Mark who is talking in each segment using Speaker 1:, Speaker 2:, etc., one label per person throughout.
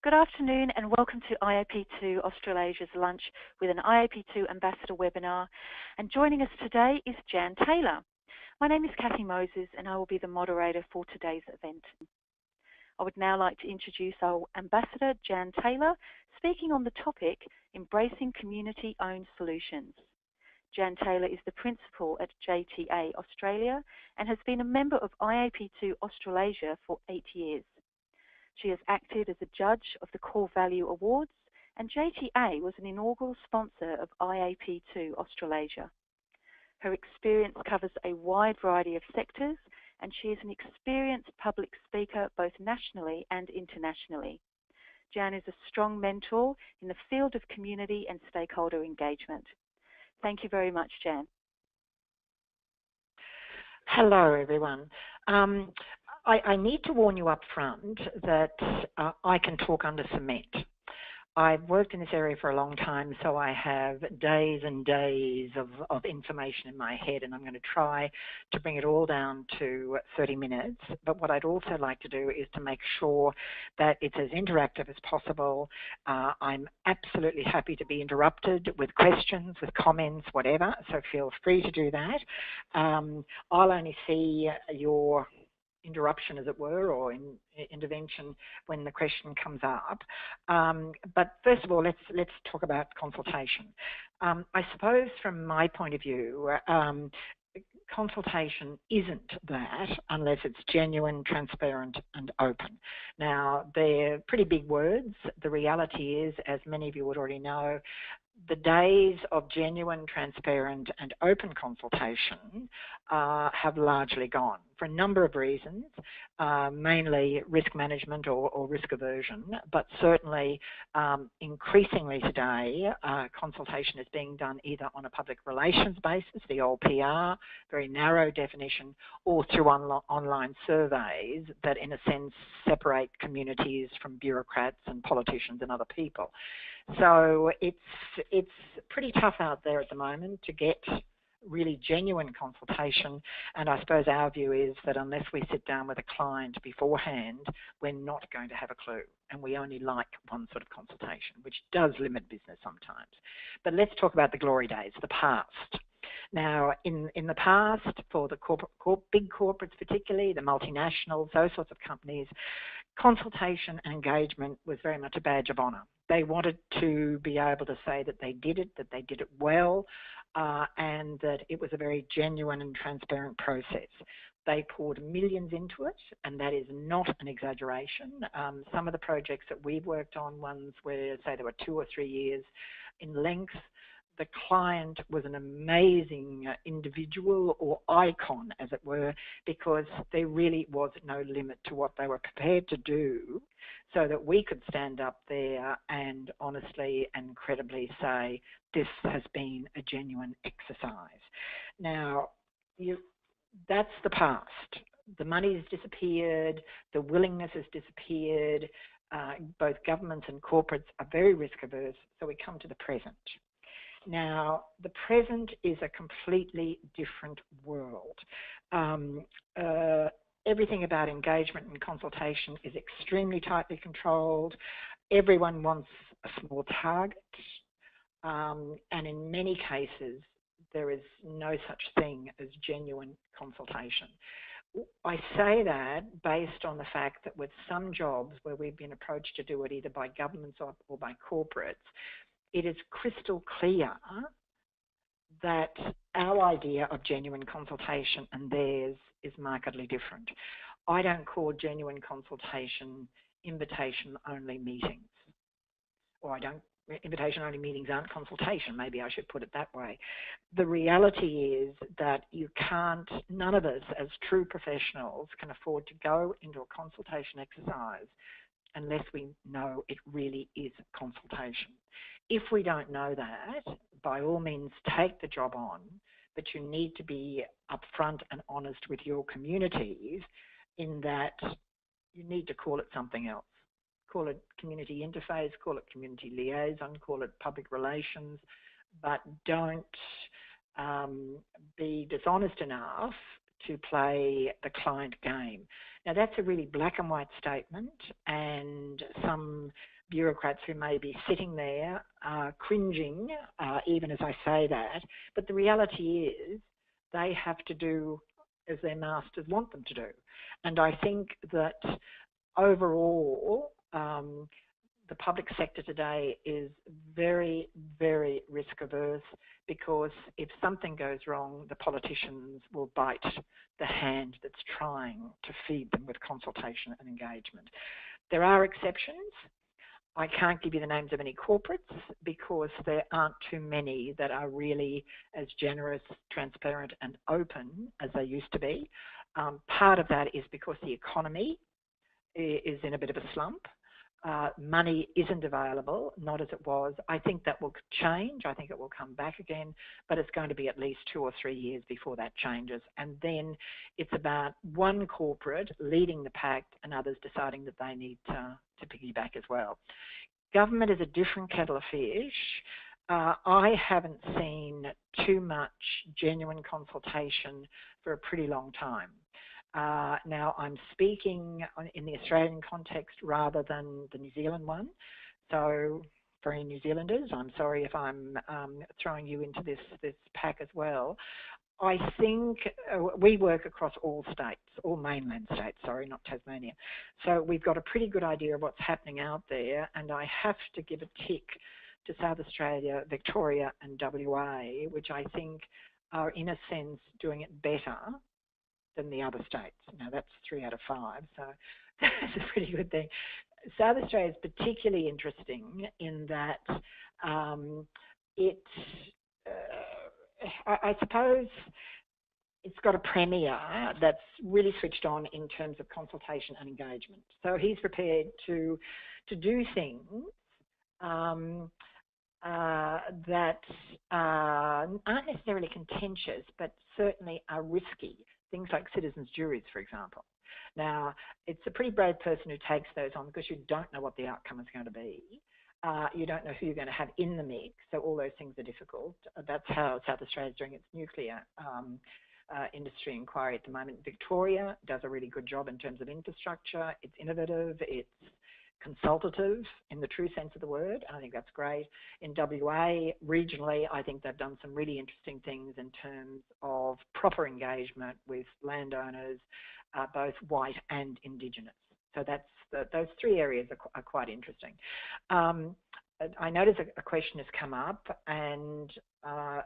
Speaker 1: Good afternoon and welcome to IAP2 Australasia's Lunch with an IAP2 Ambassador webinar. And joining us today is Jan Taylor. My name is Kathy Moses and I will be the moderator for today's event. I would now like to introduce our Ambassador, Jan Taylor, speaking on the topic, Embracing Community-Owned Solutions. Jan Taylor is the Principal at JTA Australia and has been a member of IAP2 Australasia for 8 years. She has acted as a judge of the Core Value Awards, and JTA was an inaugural sponsor of IAP2 Australasia. Her experience covers a wide variety of sectors, and she is an experienced public speaker both nationally and internationally. Jan is a strong mentor in the field of community and stakeholder engagement. Thank you very much, Jan.
Speaker 2: Hello, everyone. I need to warn you up front that I can talk under cement. I've worked in this area for a long time, so I have days and days of information in my head, and I'm going to try to bring it all down to 30 minutes. But what I'd also like to do is to make sure that it's as interactive as possible. I'm absolutely happy to be interrupted with questions, with comments, whatever, so feel free to do that. I'll only see your interruption, as it were, or intervention when the question comes up. But first of all, let's talk about consultation. I suppose from my point of view, consultation isn't that unless it's genuine, transparent and open. Now, they're pretty big words. The reality is, as many of you would already know, the days of genuine, transparent and open consultation have largely gone for a number of reasons, mainly risk management or risk aversion, but certainly increasingly today, consultation is being done either on a public relations basis, the old PR, very narrow definition, or through online surveys that in a sense separate communities from bureaucrats and politicians and other people. So it's pretty tough out there at the moment to get really genuine consultation, and I suppose our view is that unless we sit down with a client beforehand, we're not going to have a clue, and we only like one sort of consultation, which does limit business sometimes. But let's talk about the glory days, the past. Now, in the past, for the big corporates particularly, the multinationals, those sorts of companies, consultation and engagement was very much a badge of honour. They wanted to be able to say that they did it well, and that it was a very genuine and transparent process. They poured millions into it, and that is not an exaggeration. Some of the projects that we've worked on, ones where, say, there were 2 or 3 years in length, the client was an amazing individual or icon, as it were, because there really was no limit to what they were prepared to do so that we could stand up there and honestly and credibly say, this has been a genuine exercise. Now, that's the past. The money's disappeared, the willingness has disappeared, both governments and corporates are very risk averse, so we come to the present. Now, the present is a completely different world. Everything about engagement and consultation is extremely tightly controlled. Everyone wants a small target, and in many cases, there is no such thing as genuine consultation. I say that based on the fact that with some jobs where we've been approached to do it either by governments or by corporates, it is crystal clear that our idea of genuine consultation and theirs is markedly different. I don't call genuine consultation invitation-only meetings, or invitation-only meetings aren't consultation, maybe I should put it that way. The reality is that you can't, none of us as true professionals can afford to go into a consultation exercise unless we know it really is consultation. If we don't know that, by all means take the job on, but you need to be upfront and honest with your communities in that you need to call it something else. Call it community interface, call it community liaison, call it public relations, but don't be dishonest enough to play the client game. Now, that's a really black and white statement, and some bureaucrats who may be sitting there are cringing even as I say that, but the reality is they have to do as their masters want them to do. And I think that overall, the public sector today is very, very risk averse, because if something goes wrong, the politicians will bite the hand that's trying to feed them with consultation and engagement. There are exceptions. I can't give you the names of any corporates because there aren't too many that are really as generous, transparent and open as they used to be. Part of that is because the economy is in a bit of a slump. Money isn't available, not as it was. I think that will change. I think it will come back again, but it's going to be at least 2 or 3 years before that changes. And then it's about one corporate leading the pack and others deciding that they need to piggyback as well. Government is a different kettle of fish. I haven't seen too much genuine consultation for a pretty long time. Now, I'm speaking in the Australian context rather than the New Zealand one. So for any New Zealanders, I'm sorry if I'm throwing you into this pack as well. I think we work across all states, all mainland states, sorry, not Tasmania. So we've got a pretty good idea of what's happening out there, and I have to give a tick to South Australia, Victoria and WA, which I think are in a sense doing it better than the other states. Now that's 3 out of 5, so that's a pretty good thing. South Australia is particularly interesting in that I suppose it's got a premier that's really switched on in terms of consultation and engagement. So he's prepared to do things that aren't necessarily contentious, but certainly are risky. Things like citizens' juries, for example. Now, it's a pretty brave person who takes those on because you don't know what the outcome is going to be. You don't know who you're going to have in the mix, so all those things are difficult. That's how South Australia is doing its nuclear industry inquiry at the moment. Victoria does a really good job in terms of infrastructure. It's innovative, it's consultative in the true sense of the word. I think that's great. In WA, regionally, I think they've done some really interesting things in terms of proper engagement with landowners, both white and Indigenous. So that's those 3 areas are quite interesting. I notice a question has come up, and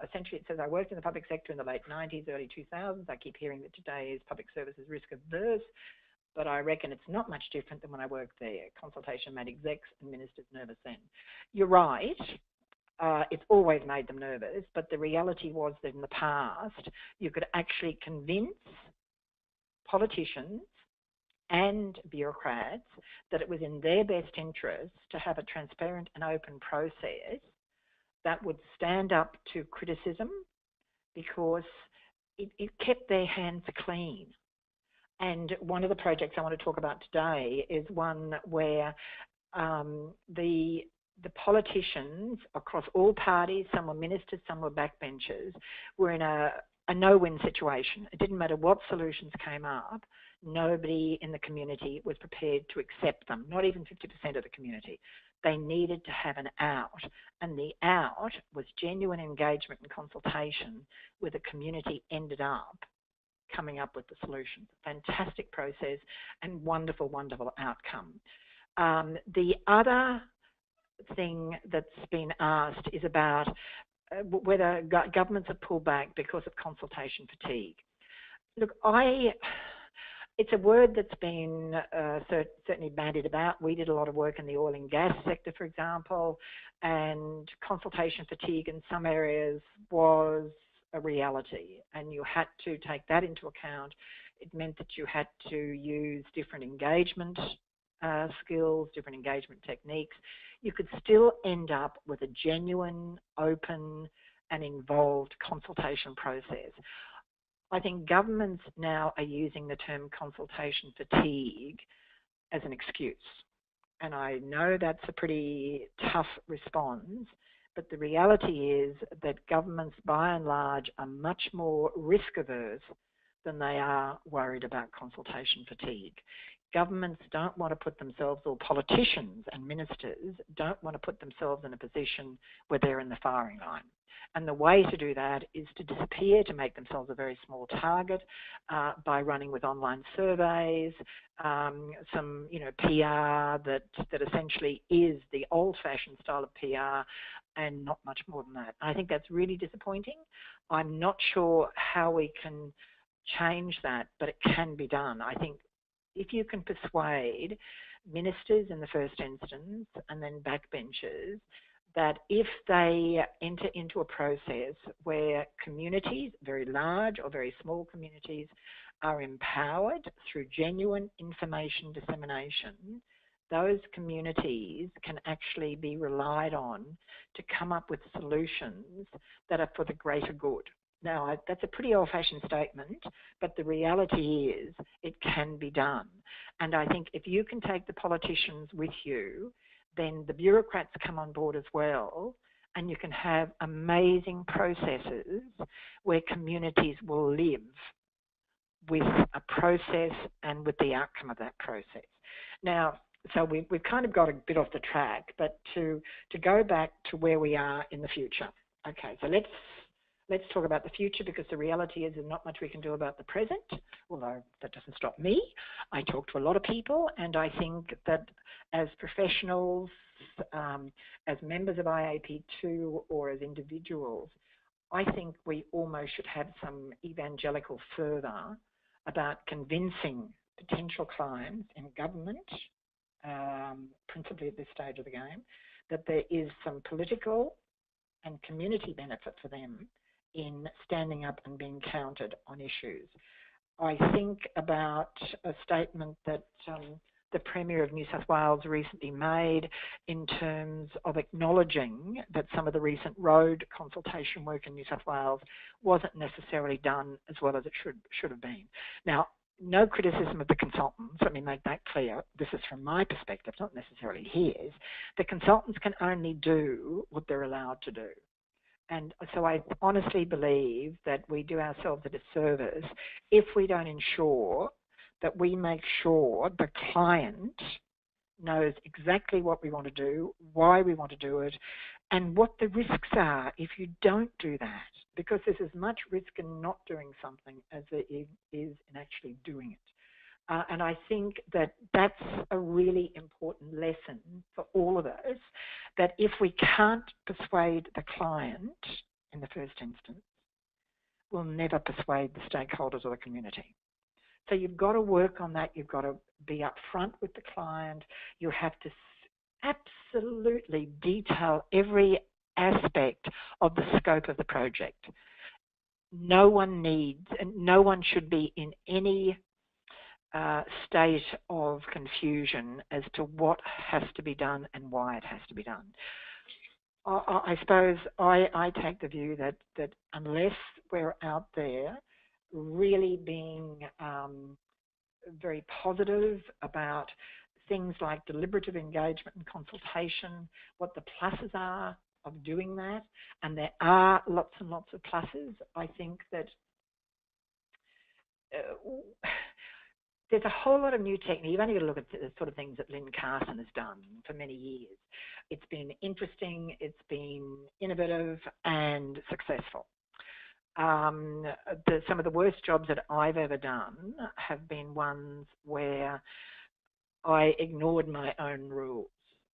Speaker 2: essentially it says, I worked in the public sector in the late 90s, early 2000s. I keep hearing that today's public service is risk averse, but I reckon it's not much different than when I worked there. Consultation made execs and ministers nervous then. You're right. It's always made them nervous, but the reality was that in the past, you could actually convince politicians and bureaucrats that it was in their best interest to have a transparent and open process that would stand up to criticism, because it kept their hands clean. And one of the projects I want to talk about today is one where the politicians across all parties, some were ministers, some were backbenchers, were in a no-win situation. It didn't matter what solutions came up. Nobody in the community was prepared to accept them, not even 50% of the community. They needed to have an out, and the out was genuine engagement and consultation where the community ended up coming up with the solution. Fantastic process and wonderful, wonderful outcome. The other thing that's been asked is about whether governments have pulled back because of consultation fatigue. Look, it's a word that's been certainly bandied about. We did a lot of work in the oil and gas sector, for example, and consultation fatigue in some areas was a reality, and you had to take that into account. It meant that you had to use different engagement skills, different engagement techniques. You could still end up with a genuine, open and involved consultation process. I think governments now are using the term consultation fatigue as an excuse. And I know that's a pretty tough response, but the reality is that governments by and large are much more risk averse than they are worried about consultation fatigue. Governments don't want to put themselves, or politicians and ministers don't want to put themselves in a position where they're in the firing line. And the way to do that is to disappear, to make themselves a very small target by running with online surveys, some PR that essentially is the old-fashioned style of PR, and not much more than that. I think that's really disappointing. I'm not sure how we can change that, but it can be done. I think if you can persuade ministers in the first instance and then backbenchers that if they enter into a process where communities, very large or very small communities, are empowered through genuine information dissemination, those communities can actually be relied on to come up with solutions that are for the greater good. Now, that's a pretty old-fashioned statement, but the reality is it can be done. And I think if you can take the politicians with you, then the bureaucrats come on board as well, and you can have amazing processes where communities will live with a process and with the outcome of that process. Now, so we've kind of got a bit off the track, but to go back to where we are in the future. Okay, so let's talk about the future, because the reality is there's not much we can do about the present, although that doesn't stop me. I talk to a lot of people, and I think that as professionals, as members of IAP2 or as individuals, I think we almost should have some evangelical fervour about convincing potential clients in government, principally at this stage of the game, that there is some political and community benefit for them in standing up and being counted on issues. I think about a statement that the Premier of New South Wales recently made in terms of acknowledging that some of the recent road consultation work in New South Wales wasn't necessarily done as well as it should have been. Now, no criticism of the consultants, let me make that clear. This is from my perspective, not necessarily his. The consultants can only do what they're allowed to do. And so I honestly believe that we do ourselves a disservice if we don't ensure that we make sure the client knows exactly what we want to do, why we want to do it, and what the risks are if you don't do that. Because there's as much risk in not doing something as there is in actually doing it. And I think that that's a really important lesson for all of us, that if we can't persuade the client in the first instance, we'll never persuade the stakeholders or the community. So you've got to work on that. You've got to be upfront with the client. You have to absolutely detail every aspect of the scope of the project. No one needs, and no one should be in any state of confusion as to what has to be done and why it has to be done. I suppose I take the view that unless we're out there really being very positive about things like deliberative engagement and consultation, what the pluses are of doing that, and there are lots and lots of pluses, I think that there's a whole lot of new technique. You've only got to look at the sort of things that Lynn Carson has done for many years. It's been interesting, it's been innovative and successful. Some of the worst jobs that I've ever done have been ones where I ignored my own rules,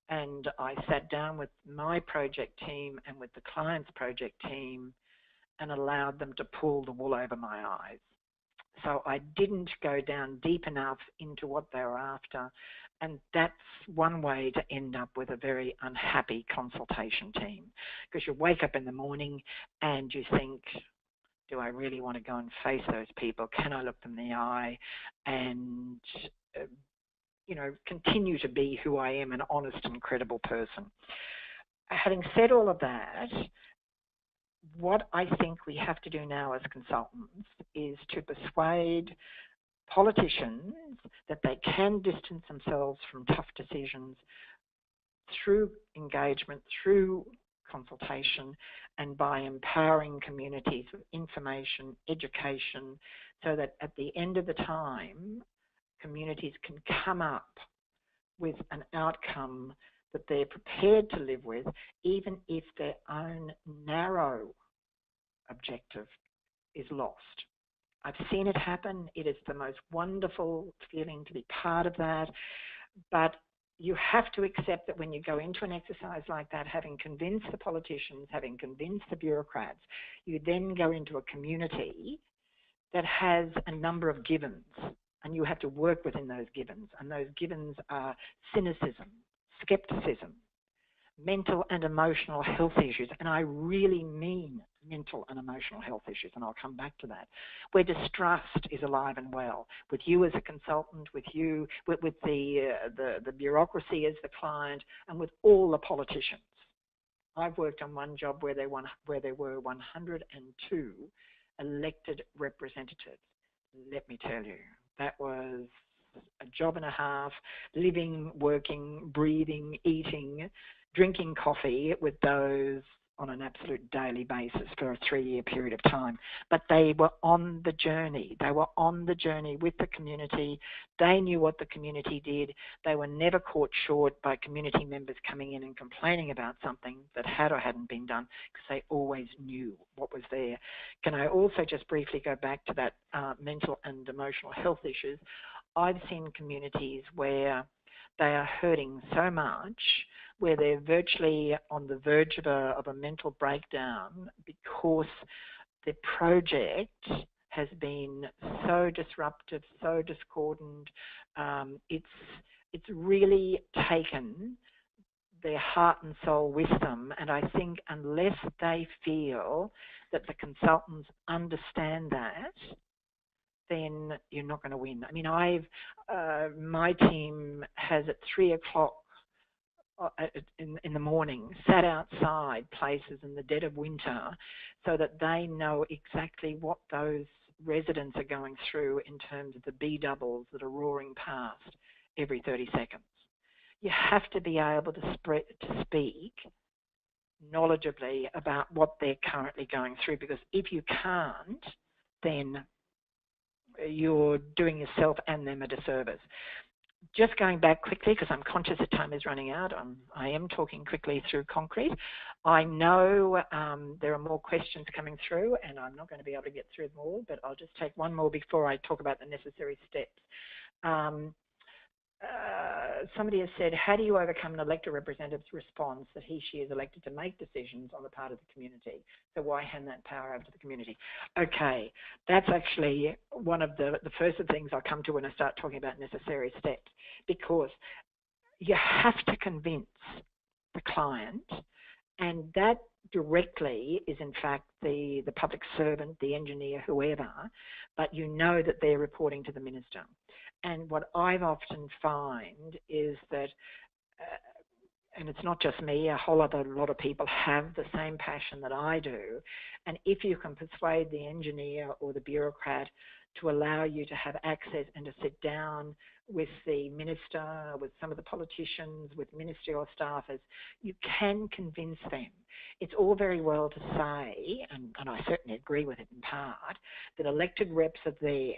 Speaker 2: and I sat down with my project team and with the client's project team and allowed them to pull the wool over my eyes. So I didn't go down deep enough into what they were after, and that's one way to end up with a very unhappy consultation team, because you wake up in the morning and you think, do I really want to go and face those people? Can I look them in the eye and continue to be who I am, an honest and credible person? Having said all of that, what I think we have to do now as consultants is to persuade politicians that they can distance themselves from tough decisions through engagement, through consultation, and by empowering communities with information, education, so that at the end of the time, communities can come up with an outcome that they're prepared to live with, even if their own narrow objective is lost. I've seen it happen. It is the most wonderful feeling to be part of that. But you have to accept that when you go into an exercise like that, having convinced the politicians, having convinced the bureaucrats, you then go into a community that has a number of givens, and you have to work within those givens. And those givens are cynicism, skepticism, mental and emotional health issues, and I really mean mental and emotional health issues, and I'll come back to that, where distrust is alive and well, with you as a consultant, with you, with the bureaucracy as the client, and with all the politicians. I've worked on one job where there were 102 elected representatives. Let me tell you, that was a job and a half, living, working, breathing, eating, drinking coffee with those on an absolute daily basis for a 3-year period of time. But they were on the journey. They were on the journey with the community. They knew what the community did. They were never caught short by community members coming in and complaining about something that had or hadn't been done, because they always knew what was there. Can I also just briefly go back to that mental and emotional health issues? I've seen communities where they are hurting so much, where they're virtually on the verge of a mental breakdown because the project has been so disruptive, so discordant. It's really taken their heart and soul with them, and I think unless they feel that the consultants understand that, then you're not going to win. I mean, my team has at 3 o'clock in the morning sat outside places in the dead of winter so that they know exactly what those residents are going through in terms of the B doubles that are roaring past every 30 seconds. You have to be able to speak knowledgeably about what they're currently going through, because if you can't, then you're doing yourself and them a disservice. Just going back quickly, because I'm conscious that time is running out, I am talking quickly through concrete. I know there are more questions coming through, and I'm not going to be able to get through them all, but I'll just take one more before I talk about the necessary steps. Somebody has said, how do you overcome an elected representative's response that she is elected to make decisions on the part of the community? So why hand that power over to the community? Okay, that's actually one of the first things I'll come to when I start talking about necessary steps, because you have to convince the client, and that directly is in fact the public servant, the engineer, whoever, but you know that they're reporting to the minister. And what I've often find is that, and it's not just me, a lot of people have the same passion that I do. And if you can persuade the engineer or the bureaucrat to allow you to have access and to sit down with the minister, with some of the politicians, with ministerial staffers, you can convince them. It's all very well to say, and I certainly agree with it in part, that elected reps are there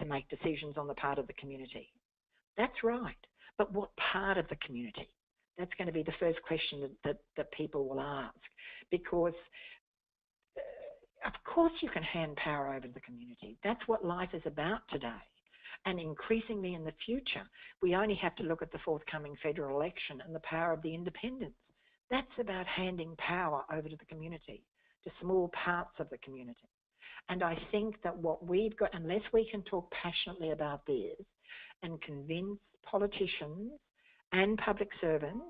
Speaker 2: to make decisions on the part of the community. That's right. But what part of the community? That's going to be the first question that people will ask, because of course you can hand power over to the community. That's what life is about today. And increasingly in the future, we only have to look at the forthcoming federal election and the power of the independents. That's about handing power over to the community, to small parts of the community. And I think that what we've got, unless we can talk passionately about this and convince politicians and public servants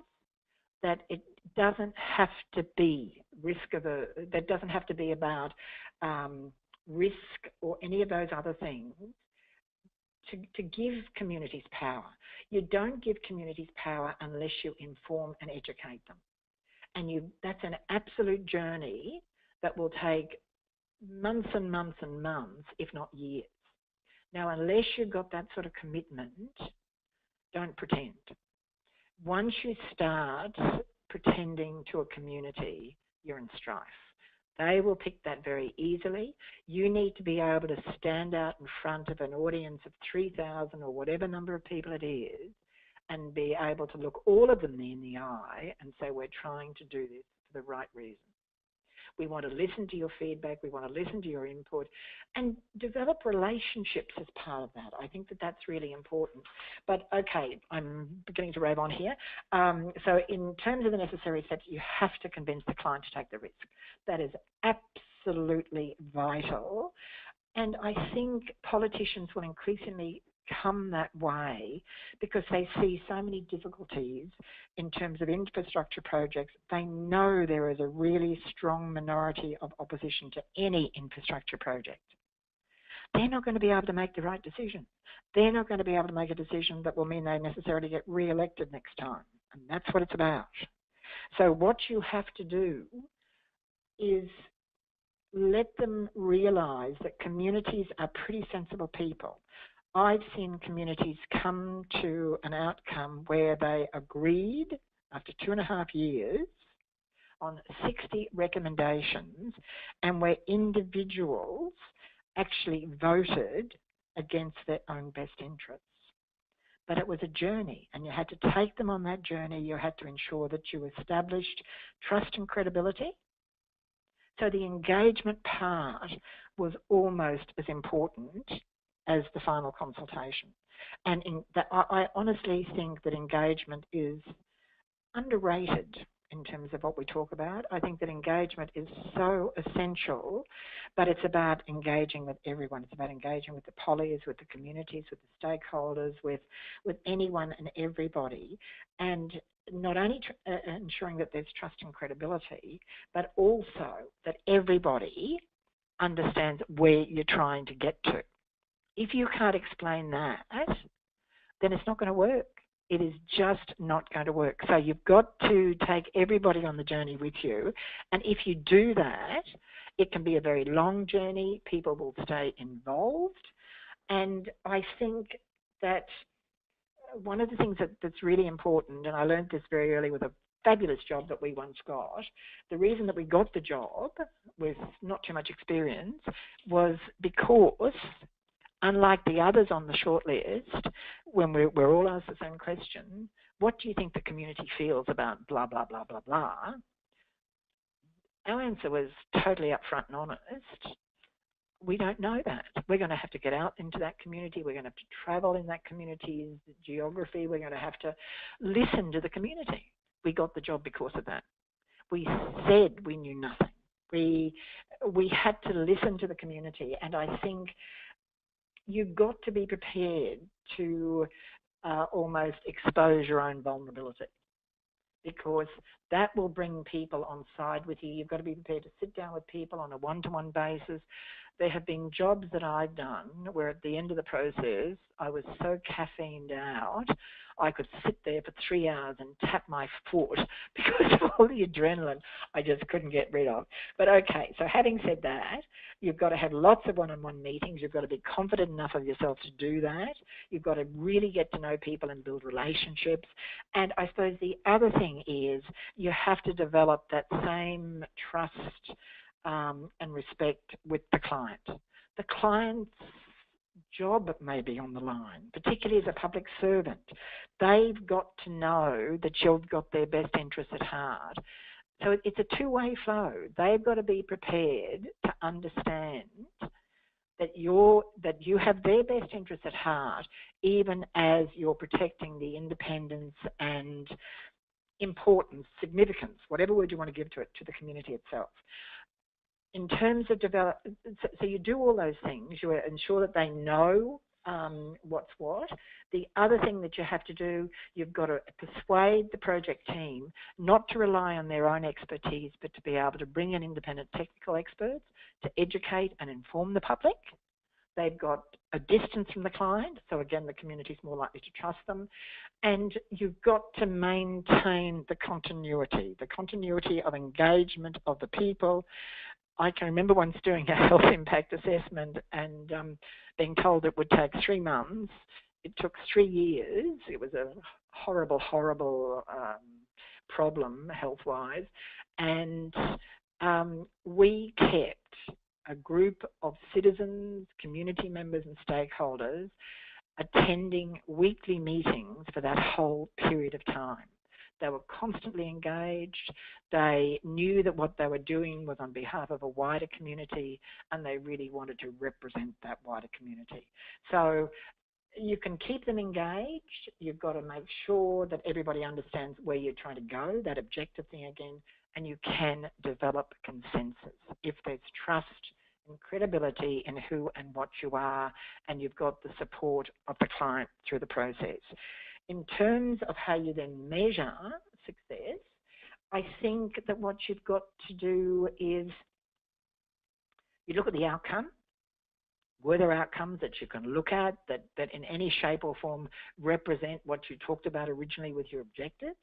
Speaker 2: that it doesn't have to be that doesn't have to be about risk or any of those other things, to give communities power. You don't give communities power unless you inform and educate them. And that's an absolute journey that will take months and months and months, if not years. Now, unless you've got that sort of commitment, don't pretend. Once you start pretending to a community you're in strife. They will pick that very easily. You need to be able to stand out in front of an audience of 3,000 or whatever number of people it is and be able to look all of them in the eye and say, we're trying to do this for the right reason. We want to listen to your feedback. We want to listen to your input and develop relationships as part of that. I think that that's really important. But okay, I'm beginning to rave on here. So in terms of the necessary steps, you have to convince the client to take the risk. That is absolutely vital. And I think politicians will increasingly come that way because they see so many difficulties in terms of infrastructure projects. They know there is a really strong minority of opposition to any infrastructure project. They're not going to be able to make the right decision. They're not going to be able to make a decision that will mean they necessarily get re-elected next time. And that's what it's about. So what you have to do is let them realise that communities are pretty sensible people. I've seen communities come to an outcome where they agreed after 2.5 years on 60 recommendations and where individuals actually voted against their own best interests. But it was a journey and you had to take them on that journey. You had to ensure that you established trust and credibility. So the engagement part was almost as important as the final consultation. And I honestly think that engagement is underrated in terms of what we talk about. I think that engagement is so essential, but it's about engaging with everyone. It's about engaging with the polys, with the communities, with the stakeholders, with anyone and everybody. And not only ensuring that there's trust and credibility, but also that everybody understands where you're trying to get to. If you can't explain that, then it's not going to work. It is just not going to work. So you've got to take everybody on the journey with you. And if you do that, it can be a very long journey. People will stay involved. And I think that one of the things that's really important, and I learned this very early with a fabulous job that we once got, the reason that we got the job with not too much experience was because, unlike the others on the shortlist, when we're all asked the same question, what do you think the community feels about blah, blah, blah, blah, blah? Our answer was totally upfront and honest. We don't know that. We're going to have to get out into that community. We're going to have to travel in that community's geography. We're going to have to listen to the community. We got the job because of that. We said we knew nothing. We had to listen to the community, and I think you've got to be prepared to almost expose your own vulnerability, because that will bring people on side with you. You've got to be prepared to sit down with people on a one-to-one basis. There have been jobs that I've done where at the end of the process, I was so caffeined out, I could sit there for 3 hours and tap my foot because of all the adrenaline I just couldn't get rid of. But okay, so having said that, you've got to have lots of one-on-one meetings. You've got to be confident enough of yourself to do that. You've got to really get to know people and build relationships. And I suppose the other thing is you have to develop that same trust and respect with the client. The client's job may be on the line, particularly as a public servant. They've got to know that you've got their best interests at heart. So it's a two-way flow. They've got to be prepared to understand that you have their best interests at heart, even as you're protecting the independence and importance, significance, whatever word you want to give to it, to the community itself. In terms of so you do all those things. You ensure that they know what's what. The other thing that you have to do, you've got to persuade the project team not to rely on their own expertise, but to be able to bring in independent technical experts to educate and inform the public. They've got a distance from the client, so again, the community is more likely to trust them. And you've got to maintain the continuity of engagement of the people. I can remember once doing a health impact assessment and being told it would take 3 months. It took 3 years. It was a horrible problem health-wise, and we kept a group of citizens, community members and stakeholders attending weekly meetings for that whole period of time. They were constantly engaged. They knew that what they were doing was on behalf of a wider community, and they really wanted to represent that wider community. So you can keep them engaged. You've got to make sure that everybody understands where you're trying to go, that objective thing again, and you can develop consensus. If there's trust and credibility in who and what you are, and you've got the support of the client through the process. In terms of how you then measure success, I think that what you've got to do is you look at the outcome. Were there outcomes that you can look at that in any shape or form represent what you talked about originally with your objectives?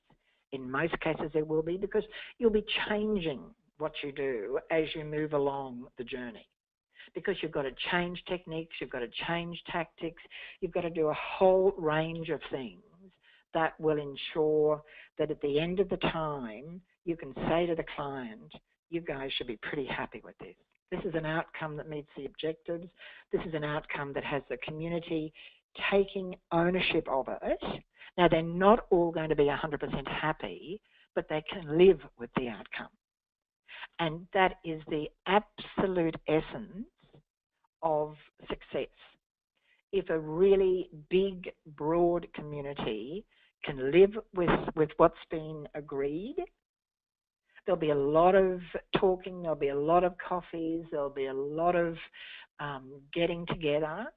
Speaker 2: In most cases there will be, because you'll be changing what you do as you move along the journey. Because you've got to change techniques, you've got to change tactics, you've got to do a whole range of things that will ensure that at the end of the time, you can say to the client, you guys should be pretty happy with this. This is an outcome that meets the objectives. This is an outcome that has the community taking ownership of it. Now, they're not all going to be 100% happy, but they can live with the outcome. And that is the absolute essence of success. If a really big, broad community can live with what's been agreed, there'll be a lot of talking, there'll be a lot of coffees, there'll be a lot of getting together,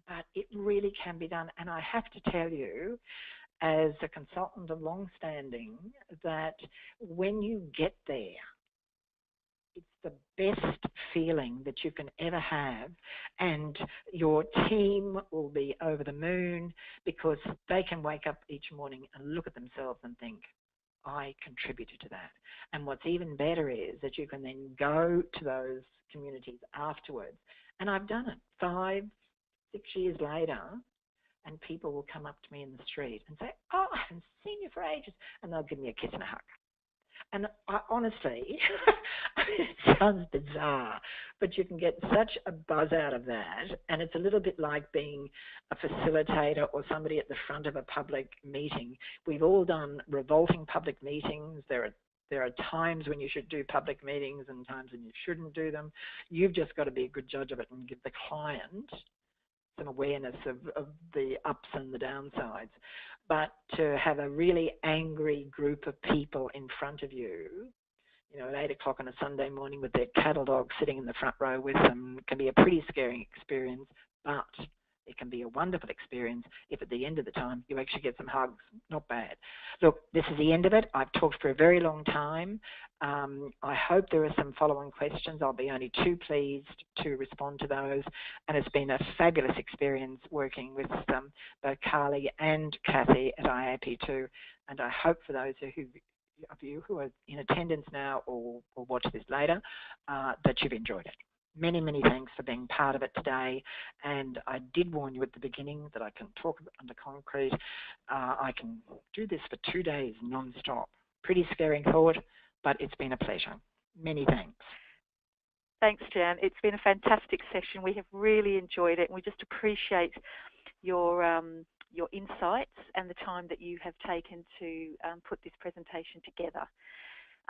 Speaker 2: but it really can be done. And I have to tell you, as a consultant of long-standing, that when you get there, it's the best feeling that you can ever have, and your team will be over the moon because they can wake up each morning and look at themselves and think, I contributed to that. And what's even better is that you can then go to those communities afterwards. And I've done it 5, 6 years later, and people will come up to me in the street and say, oh, I haven't seen you for ages. And they'll give me a kiss and a hug. And honestly, it sounds bizarre, but you can get such a buzz out of that. And it's a little bit like being a facilitator or somebody at the front of a public meeting. We've all done revolting public meetings. There are times when you should do public meetings and times when you shouldn't do them. You've just got to be a good judge of it and give the client some awareness of the ups and the downsides. But to have a really angry group of people in front of you, you know, at 8 o'clock on a Sunday morning with their cattle dog sitting in the front row with them, can be a pretty scary experience, but it can be a wonderful experience if at the end of the time you actually get some hugs. Not bad. Look, this is the end of it. I've talked for a very long time. I hope there are some following questions. I'll be only too pleased to respond to those. And it's been a fabulous experience working with both Carly and Kathy at IAP2. And I hope for those of you who are in attendance now or watch this later, that you've enjoyed it. Many, many thanks for being part of it today. And I did warn you at the beginning that I can talk under concrete. I can do this for 2 days non-stop. Pretty scary thought, but it's been a pleasure. Many thanks.
Speaker 1: Thanks, Jan. It's been a fantastic session. We have really enjoyed it, and we just appreciate your insights and the time that you have taken to put this presentation together.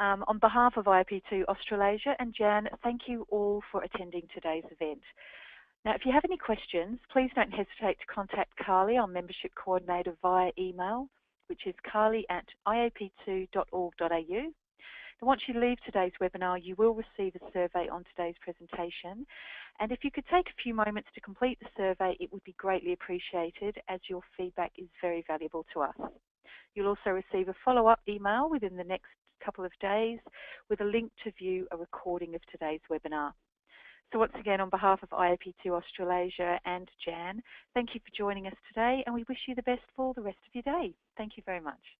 Speaker 1: On behalf of IAP2 Australasia and Jan, thank you all for attending today's event. Now, if you have any questions, please don't hesitate to contact Carly, our membership coordinator, via email, which is carly@iap2.org.au. And once you leave today's webinar, you will receive a survey on today's presentation. And if you could take a few moments to complete the survey, it would be greatly appreciated, as your feedback is very valuable to us. You'll also receive a follow-up email within the next couple of days with a link to view a recording of today's webinar. So once again, on behalf of IAP2 Australasia and Jan, thank you for joining us today, and we wish you the best for the rest of your day. Thank you very much.